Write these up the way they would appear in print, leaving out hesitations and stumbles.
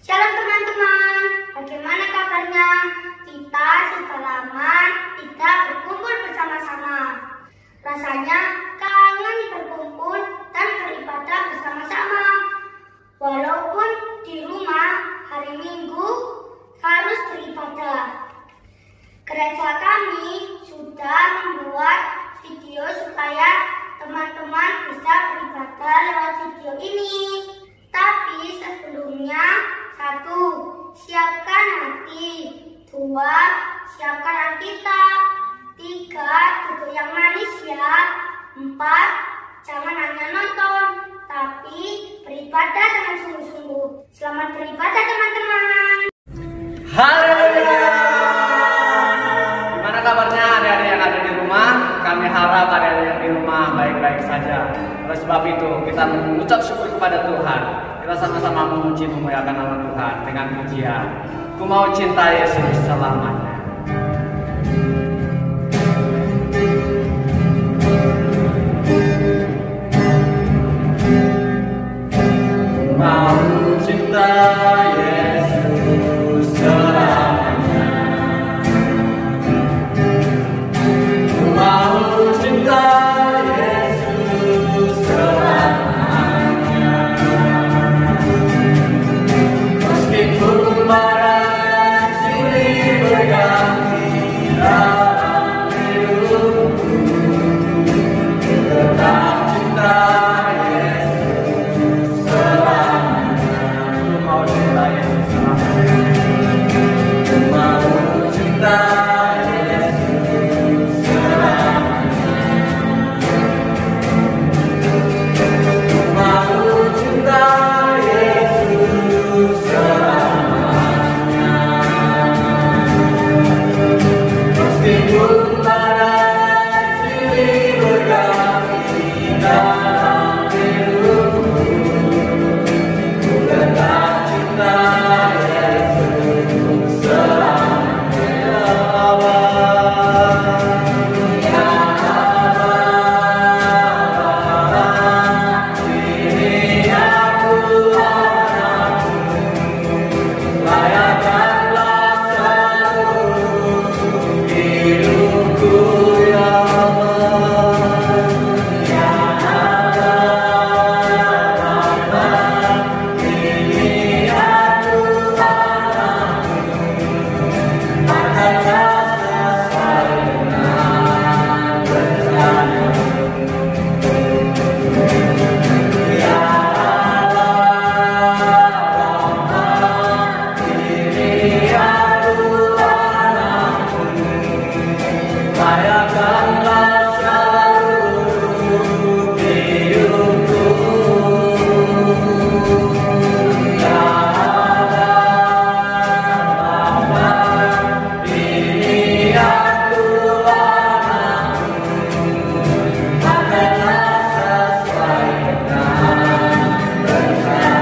Shalom teman-teman, bagaimana kabarnya? Kita sudah lama tidak berkumpul bersama-sama. Rasanya kangen berkumpul dan beribadah bersama-sama. Walaupun di rumah hari Minggu harus beribadah. Gereja kami sudah membuat video supaya teman-teman bisa beribadah lewat video ini. Tapi sebelumnya, 1. Siapkan hati. 2. Siapkan Alkitab. 3. Duduk yang manis ya. 4. Jangan hanya nonton, tapi beribadah dengan sungguh-sungguh. Selamat beribadah teman-teman. Haleluya. Gimana kabarnya adik-adik yang ada di rumah? Kami harap adik-adik yang di rumah baik-baik saja. Oleh sebab itu kita mengucap syukur kepada Tuhan. Kita sama-sama memuji memuliakan nama Tuhan dengan pujian. Ku mau cinta Yesus selamanya. Ku mau cinta Yesus selamanya. Ku mau cinta Yesus selamanya. Meskipun marah silih berganti dalam hidupku, tetap cinta Yesus selamanya. Ku mau cinta Yesus selamanya. Ku mau cinta Yesus selamanya. Ku mau cinta Yesus selamanya. Meskipun badai silih berganti dalam hidupku, ku tetap cinta Yesus selamanya. Ya Allah, ini aku anakmu, layakkanlah seluruh hidupku ya Allah. Ya Allah, ini aku anakmu, layakkanlah sesuai dengan rencanamu. Ya Allah, ini aku anakmu, layakkanlah seluruh hidupku. Ya Allah, ini aku anakmu, layakkanlah sesuai dengan rencanamu.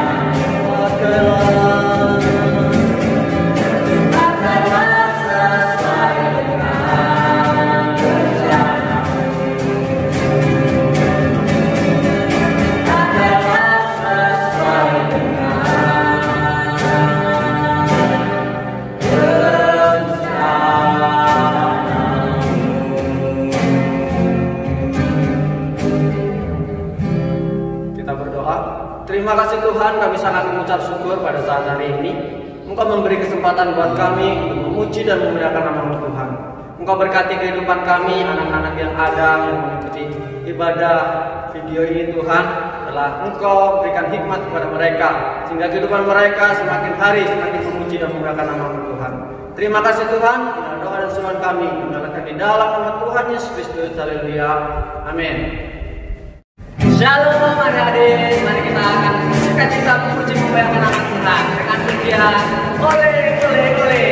Layakkanlah sesuai dengan rencanamu. Layakkanlah sesuai dengan Kita berdoa. Terima kasih Tuhan, kami sangat mengucap syukur pada saat hari ini. Engkau memberi kesempatan buat kami untuk memuji dan memuliakan nama Tuhan. Engkau berkati kehidupan kami, anak-anak yang ada yang mengikuti ibadah video ini Tuhan. Telah Engkau berikan hikmat kepada mereka, sehingga kehidupan mereka semakin hari semakin memuji dan memuliakan nama Tuhan. Terima kasih Tuhan. Inilah doa dan seruan kami menyalakan di dalam nama Tuhan Yesus Kristus. Haleluya. Amin. Shalom adik-adik, mari kita akan sukacita memuji memuliakan nama Tuhan dengan pujian ole ole ole.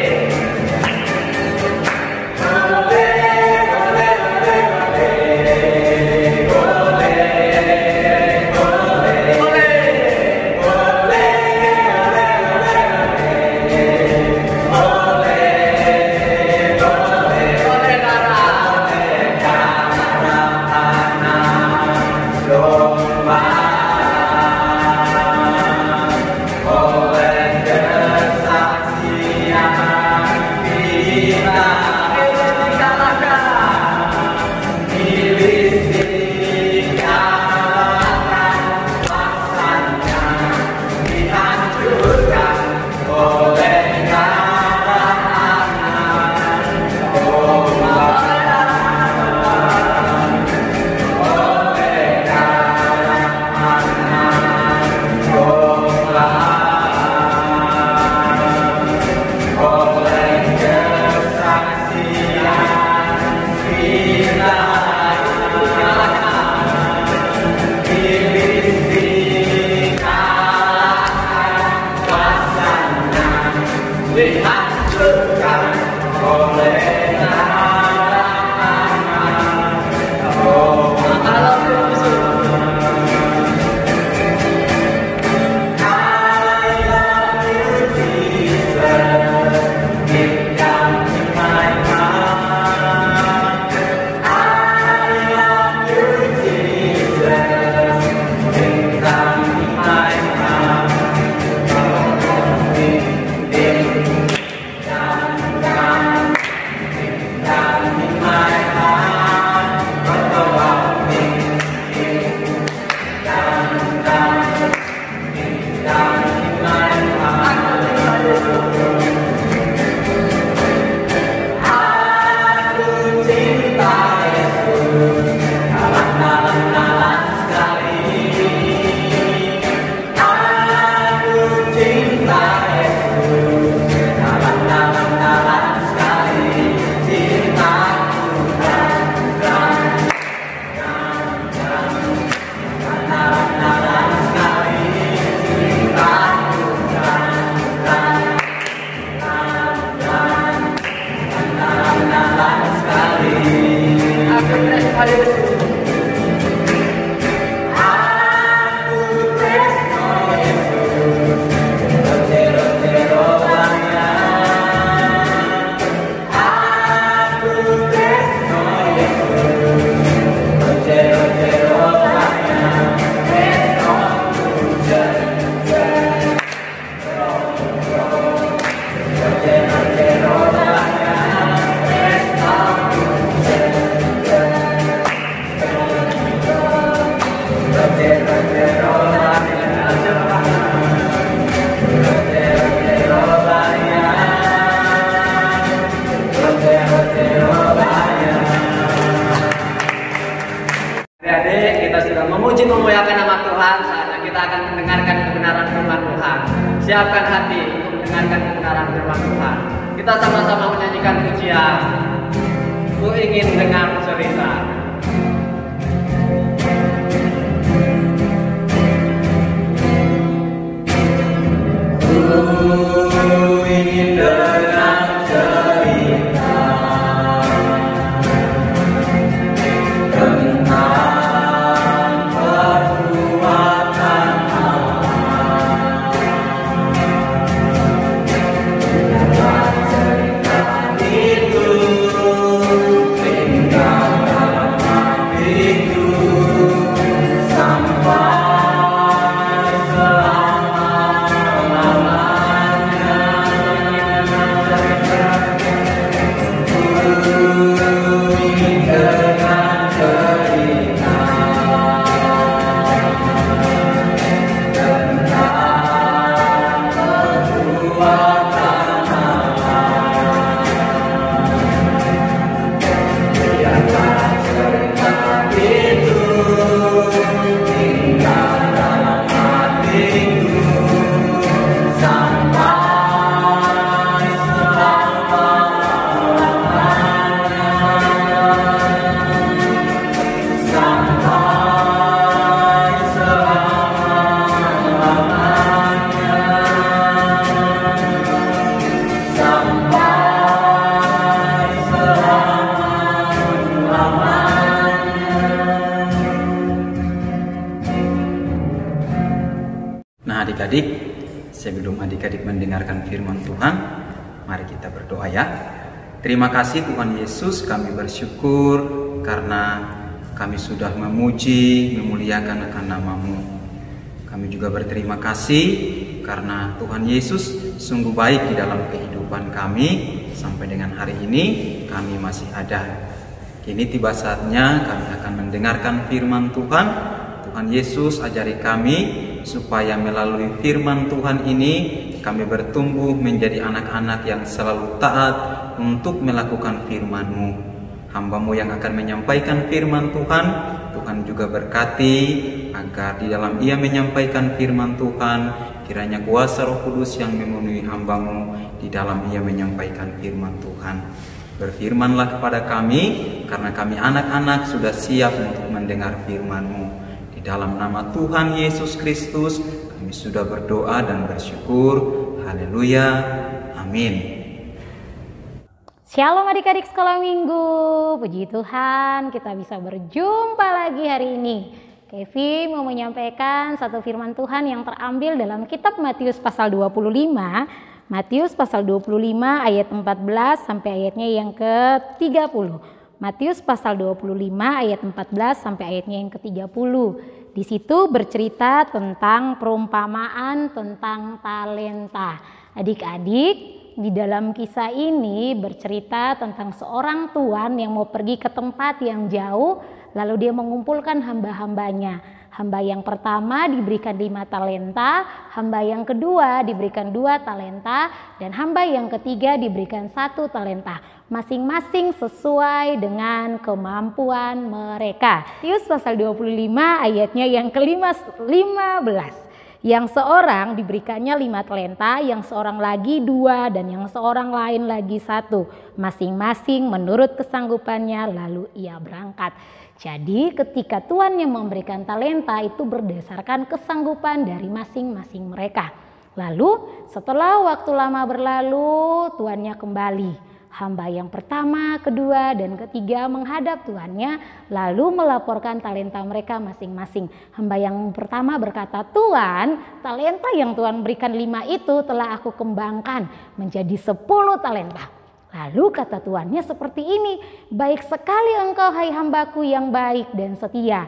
Domba oleh dihancurkan oleh Adik-adik, kita sudah memuji memuliakan nama Tuhan. Saatnya kita akan mendengarkan kebenaran firman Tuhan. Siapkan hati untuk mendengarkan kebenaran firman Tuhan. Kita sama-sama menyanyikan pujian. Ku ingin dengar cerita. Ku ingin dengar cerita tentang perbuatan Allah. Dalam cerita itu tinggal dalam hatiku sampai selama-lamanya. Ku ingin dengar cerita tentang perbuatan Allah. Biarlah cerita itu tinggal dalam hatiku sampai selama-lamanya. Sampai selama-lamanya. Sampai selama-lamanya. Nah adik-adik, sebelum adik-adik mendengarkan firman Tuhan, mari kita berdoa ya. Terima kasih Tuhan Yesus, kami bersyukur karena kami sudah memuji, memuliakan akan nama-Mu. Kami juga berterima kasih karena Tuhan Yesus sungguh baik di dalam kehidupan kami. Sampai dengan hari ini kami masih ada. Kini tiba saatnya kami akan mendengarkan firman Tuhan. Tuhan Yesus ajari kami supaya melalui firman Tuhan ini kami bertumbuh menjadi anak-anak yang selalu taat untuk melakukan firman-Mu. Hamba-Mu yang akan menyampaikan firman Tuhan, Tuhan juga berkati agar di dalam Ia menyampaikan firman Tuhan, kiranya kuasa Roh Kudus yang memenuhi hamba-Mu di dalam Ia menyampaikan firman Tuhan. Berfirmanlah kepada kami, karena kami anak-anak sudah siap untuk mendengar firman-Mu. Di dalam nama Tuhan Yesus Kristus, kami sudah berdoa dan bersyukur. Haleluya. Amin. Amin. Shalom adik-adik sekolah minggu, puji Tuhan kita bisa berjumpa lagi hari ini. Kevi mau menyampaikan satu firman Tuhan yang terambil dalam kitab Matius pasal 25. Matius pasal 25 ayat 14 sampai ayatnya yang ke-30. Matius pasal 25 ayat 14 sampai ayatnya yang ke-30. Di situ bercerita tentang perumpamaan tentang talenta. Adik-adik, di dalam kisah ini bercerita tentang seorang tuan yang mau pergi ke tempat yang jauh, lalu dia mengumpulkan hamba-hambanya. Hamba yang pertama diberikan 5 talenta, hamba yang kedua diberikan 2 talenta, dan hamba yang ketiga diberikan 1 talenta. Masing-masing sesuai dengan kemampuan mereka. Matius pasal 25 ayatnya yang ke-15. Yang seorang diberikannya 5 talenta, yang seorang lagi 2, dan yang seorang lain lagi 1. Masing-masing menurut kesanggupannya, lalu ia berangkat. Jadi ketika tuannya memberikan talenta itu berdasarkan kesanggupan dari masing-masing mereka. Lalu setelah waktu lama berlalu, tuannya kembali. Hamba yang pertama, kedua, dan ketiga menghadap tuannya lalu melaporkan talenta mereka masing-masing. Hamba yang pertama berkata, "Tuan, talenta yang Tuan berikan 5 itu telah aku kembangkan menjadi 10 talenta." Lalu kata tuannya seperti ini, "Baik sekali engkau hai hambaku yang baik dan setia.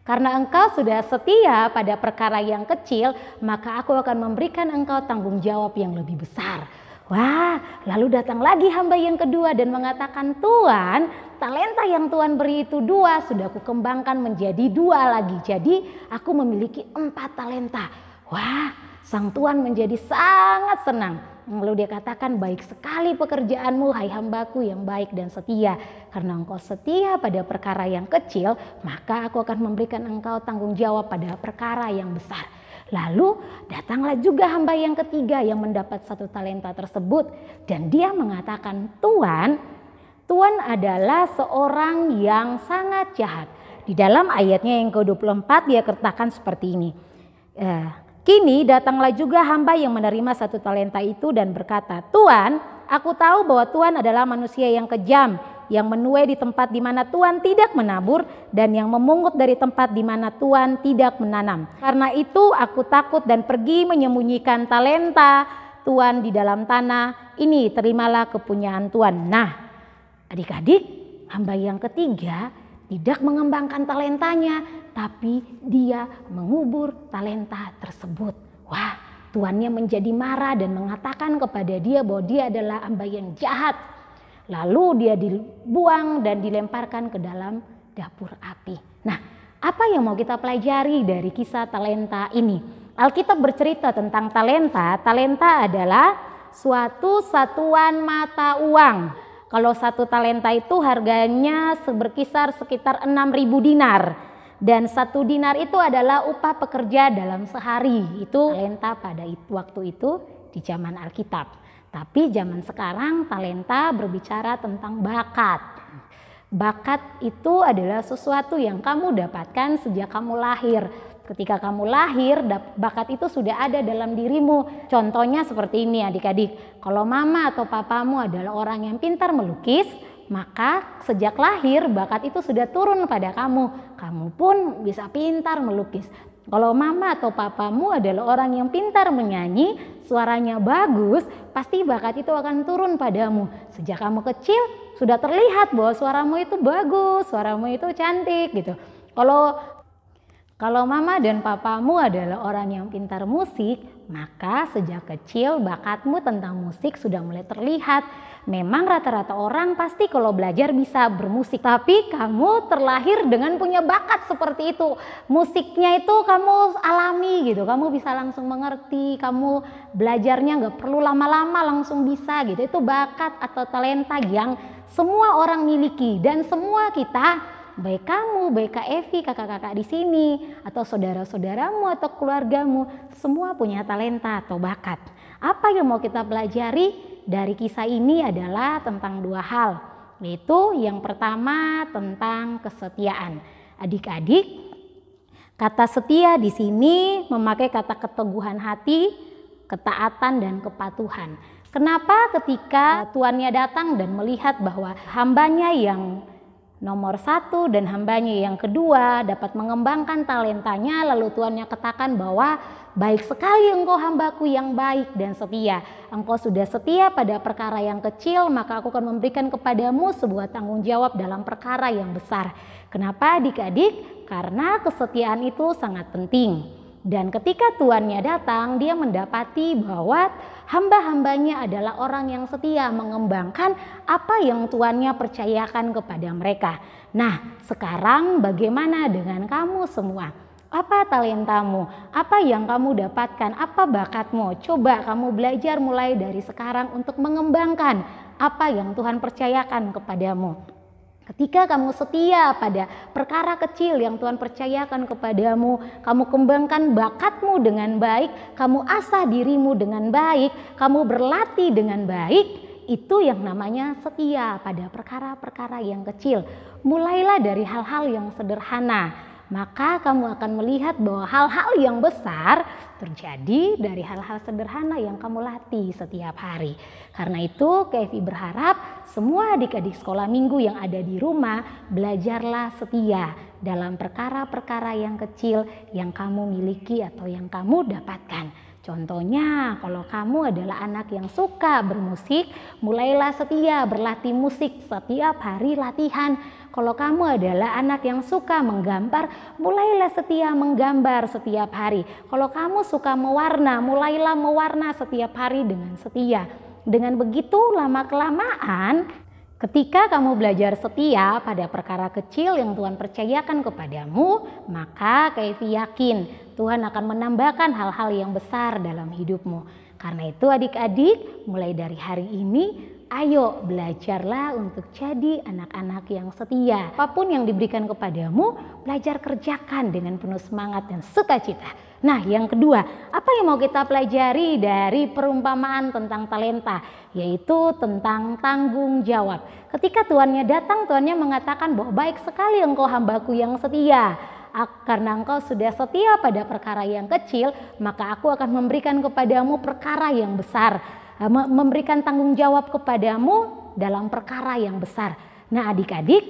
Karena engkau sudah setia pada perkara yang kecil, maka aku akan memberikan engkau tanggung jawab yang lebih besar." Wah, lalu datang lagi hamba yang kedua dan mengatakan, "Tuan, talenta yang Tuan beri itu 2, sudah aku kembangkan menjadi 2 lagi. Jadi aku memiliki 4 talenta." Wah, sang tuan menjadi sangat senang. Lalu dia katakan, "Baik sekali pekerjaanmu hai hambaku yang baik dan setia. Karena engkau setia pada perkara yang kecil, maka aku akan memberikan engkau tanggung jawab pada perkara yang besar." Lalu datanglah juga hamba yang ketiga yang mendapat 1 talenta tersebut. Dan dia mengatakan, Tuan adalah seorang yang sangat jahat." Di dalam ayatnya yang ke-24 dia katakan seperti ini. "Kini datanglah juga hamba yang menerima 1 talenta itu dan berkata, Tuan, aku tahu bahwa Tuan adalah manusia yang kejam, yang menuai di tempat di mana Tuan tidak menabur dan yang memungut dari tempat di mana Tuan tidak menanam. Karena itu aku takut dan pergi menyembunyikan talenta Tuan di dalam tanah. Ini terimalah kepunyaan Tuan." Nah, adik-adik, hamba yang ketiga tidak mengembangkan talentanya, tapi dia mengubur talenta tersebut. Wah, tuannya menjadi marah dan mengatakan kepada dia bahwa dia adalah hamba yang jahat. Lalu dia dibuang dan dilemparkan ke dalam dapur api. Nah, apa yang mau kita pelajari dari kisah talenta ini? Alkitab bercerita tentang talenta. Talenta adalah suatu satuan mata uang. Kalau 1 talenta itu harganya berkisar sekitar 6.000 dinar. Dan 1 dinar itu adalah upah pekerja dalam sehari. Itu talenta pada waktu itu di zaman Alkitab. Tapi zaman sekarang talenta berbicara tentang bakat. Bakat itu adalah sesuatu yang kamu dapatkan sejak kamu lahir. Ketika kamu lahir, bakat itu sudah ada dalam dirimu. Contohnya seperti ini adik-adik. Kalau mama atau papamu adalah orang yang pintar melukis, maka sejak lahir bakat itu sudah turun pada kamu. Kamu pun bisa pintar melukis. Kalau mama atau papamu adalah orang yang pintar menyanyi, suaranya bagus, pasti bakat itu akan turun padamu. Sejak kamu kecil sudah terlihat bahwa suaramu itu bagus, suaramu itu cantik gitu. Kalau mama dan papamu adalah orang yang pintar musik, maka sejak kecil bakatmu tentang musik sudah mulai terlihat. Memang rata-rata orang pasti kalau belajar bisa bermusik, tapi kamu terlahir dengan punya bakat seperti itu. Musiknya itu kamu alami gitu, kamu bisa langsung mengerti, kamu belajarnya nggak perlu lama-lama langsung bisa gitu. Itu bakat atau talenta yang semua orang miliki dan semua kita, baik kamu, baik Kak Evi, kakak-kakak di sini, atau saudara-saudaramu atau keluargamu, semua punya talenta atau bakat. Apa yang mau kita pelajari dari kisah ini adalah tentang 2 hal, yaitu yang pertama tentang kesetiaan. Adik-adik, kata setia di sini memakai kata keteguhan hati, ketaatan dan kepatuhan. Kenapa ketika tuannya datang dan melihat bahwa hambanya yang nomor 1 dan hambanya yang kedua dapat mengembangkan talentanya, lalu tuannya katakan bahwa baik sekali engkau hambaku yang baik dan setia. Engkau sudah setia pada perkara yang kecil, maka aku akan memberikan kepadamu sebuah tanggung jawab dalam perkara yang besar. Kenapa adik-adik? Karena kesetiaan itu sangat penting. Dan ketika tuannya datang, dia mendapati bahwa hamba-hambanya adalah orang yang setia mengembangkan apa yang tuannya percayakan kepada mereka. Nah, sekarang bagaimana dengan kamu semua? Apa talentamu? Apa yang kamu dapatkan? Apa bakatmu? Coba kamu belajar mulai dari sekarang untuk mengembangkan apa yang Tuhan percayakan kepadamu. Ketika kamu setia pada perkara kecil yang Tuhan percayakan kepadamu, kamu kembangkan bakatmu dengan baik, kamu asah dirimu dengan baik, kamu berlatih dengan baik, itu yang namanya setia pada perkara-perkara yang kecil. Mulailah dari hal-hal yang sederhana. Maka kamu akan melihat bahwa hal-hal yang besar terjadi dari hal-hal sederhana yang kamu latih setiap hari. Karena itu Kevi berharap semua adik-adik sekolah minggu yang ada di rumah belajarlah setia dalam perkara-perkara yang kecil yang kamu miliki atau yang kamu dapatkan. Contohnya kalau kamu adalah anak yang suka bermusik, mulailah setia berlatih musik setiap hari latihan. Kalau kamu adalah anak yang suka menggambar, mulailah setia menggambar setiap hari. Kalau kamu suka mewarna, mulailah mewarna setiap hari dengan setia. Dengan begitu lama-kelamaan, ketika kamu belajar setia pada perkara kecil yang Tuhan percayakan kepadamu, maka Kevi yakin Tuhan akan menambahkan hal-hal yang besar dalam hidupmu. Karena itu adik-adik, mulai dari hari ini, ayo belajarlah untuk jadi anak-anak yang setia. Apapun yang diberikan kepadamu, belajar kerjakan dengan penuh semangat dan sukacita. Nah, yang kedua, apa yang mau kita pelajari dari perumpamaan tentang talenta? Yaitu tentang tanggung jawab. Ketika tuannya datang, tuannya mengatakan bahwa baik sekali engkau hambaku yang setia. Karena engkau sudah setia pada perkara yang kecil, maka aku akan memberikan kepadamu perkara yang besar. Memberikan tanggung jawab kepadamu dalam perkara yang besar. Nah adik-adik,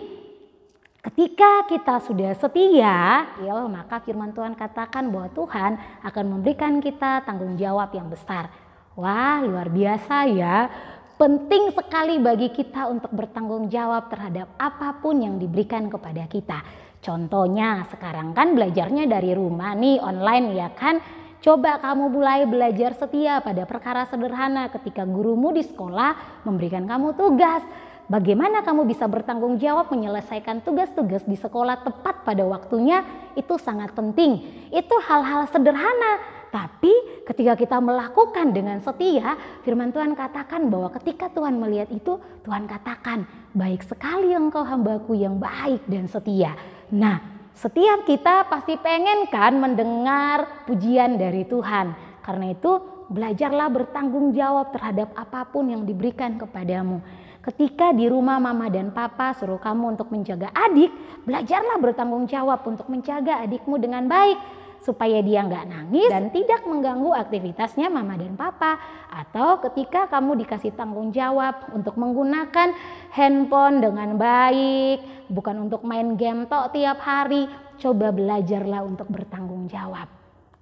ketika kita sudah setia, maka firman Tuhan katakan bahwa Tuhan akan memberikan kita tanggung jawab yang besar. Wah, luar biasa ya. Penting sekali bagi kita untuk bertanggung jawab terhadap apapun yang diberikan kepada kita. Contohnya sekarang kan belajarnya dari rumah nih, online ya kan. Coba kamu mulai belajar setia pada perkara sederhana ketika gurumu di sekolah memberikan kamu tugas. Bagaimana kamu bisa bertanggung jawab menyelesaikan tugas-tugas di sekolah tepat pada waktunya, itu sangat penting. Itu hal-hal sederhana, tapi ketika kita melakukan dengan setia, firman Tuhan katakan bahwa ketika Tuhan melihat itu, Tuhan katakan, baik sekali engkau hambaku yang baik dan setia. Nah, setiap kita pasti pengen kan mendengar pujian dari Tuhan. Karena itu belajarlah bertanggung jawab terhadap apapun yang diberikan kepadamu. Ketika di rumah mama dan papa suruh kamu untuk menjaga adik, belajarlah bertanggung jawab untuk menjaga adikmu dengan baik. Supaya dia nggak nangis dan tidak mengganggu aktivitasnya mama dan papa. Atau ketika kamu dikasih tanggung jawab untuk menggunakan handphone dengan baik, bukan untuk main game tok tiap hari, coba belajarlah untuk bertanggung jawab.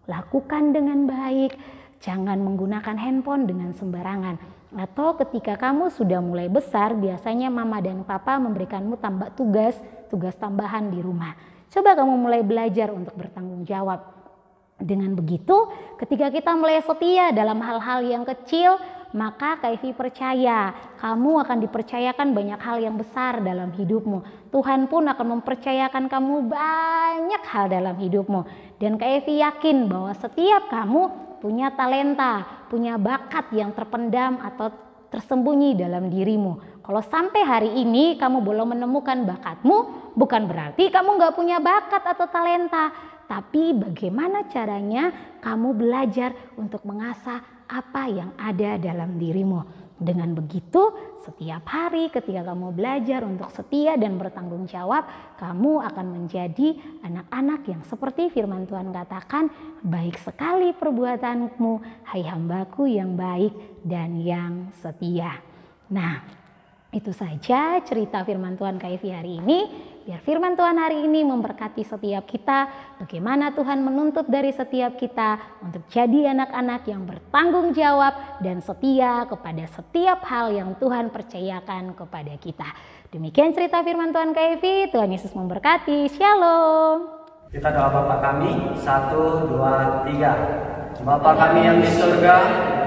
Lakukan dengan baik, jangan menggunakan handphone dengan sembarangan. Atau ketika kamu sudah mulai besar, biasanya mama dan papa memberikanmu tugas tambahan di rumah. Coba kamu mulai belajar untuk bertanggung jawab. Dengan begitu, ketika kita mulai setia dalam hal-hal yang kecil, maka Kevi percaya kamu akan dipercayakan banyak hal yang besar dalam hidupmu. Tuhan pun akan mempercayakan kamu banyak hal dalam hidupmu. Dan Kevi yakin bahwa setiap kamu punya talenta, punya bakat yang terpendam atau tersembunyi dalam dirimu. Kalau sampai hari ini kamu belum menemukan bakatmu, bukan berarti kamu gak punya bakat atau talenta. Tapi bagaimana caranya kamu belajar untuk mengasah apa yang ada dalam dirimu. Dengan begitu, setiap hari ketika kamu belajar untuk setia dan bertanggung jawab, kamu akan menjadi anak-anak yang seperti firman Tuhan katakan, baik sekali perbuatanmu, hai hambaku yang baik dan yang setia. Nah, itu saja cerita firman Tuhan KFI hari ini. Biar firman Tuhan hari ini memberkati setiap kita, bagaimana Tuhan menuntut dari setiap kita untuk jadi anak-anak yang bertanggung jawab dan setia kepada setiap hal yang Tuhan percayakan kepada kita. Demikian cerita firman Tuhan KFI, Tuhan Yesus memberkati. Shalom. Kita doa Bapa kami, 1, 2, 3. Bapa kami yang di surga,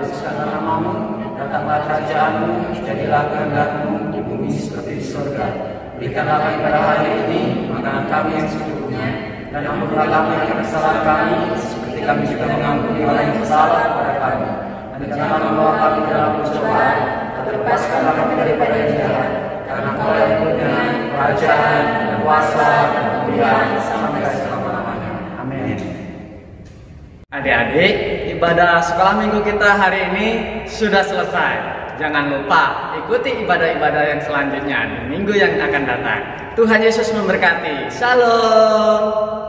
dikuduskanlah namamu, datanglah kerajaanmu, jadilah kehendak-Mu di bumi seperti di surga. Berikanlah kami pada hari ini makanan kami yang secukupnya, dan ampunilah kami akan kesalahan kami, seperti kami juga mengampuni orang yang bersalah kepada kami. Dan janganlah membawa kami dalam pencobaan, tetapi lepaskanlah kami daripada yang jahat. Karena Engkau yang punya kerajaan, dan kuasa, dan kemuliaan sampai selama-lamanya. Amin. Adik-adik, ibadah sekolah minggu kita hari ini sudah selesai. Jangan lupa ikuti ibadah-ibadah yang selanjutnya di minggu yang akan datang. Tuhan Yesus memberkati. Shalom.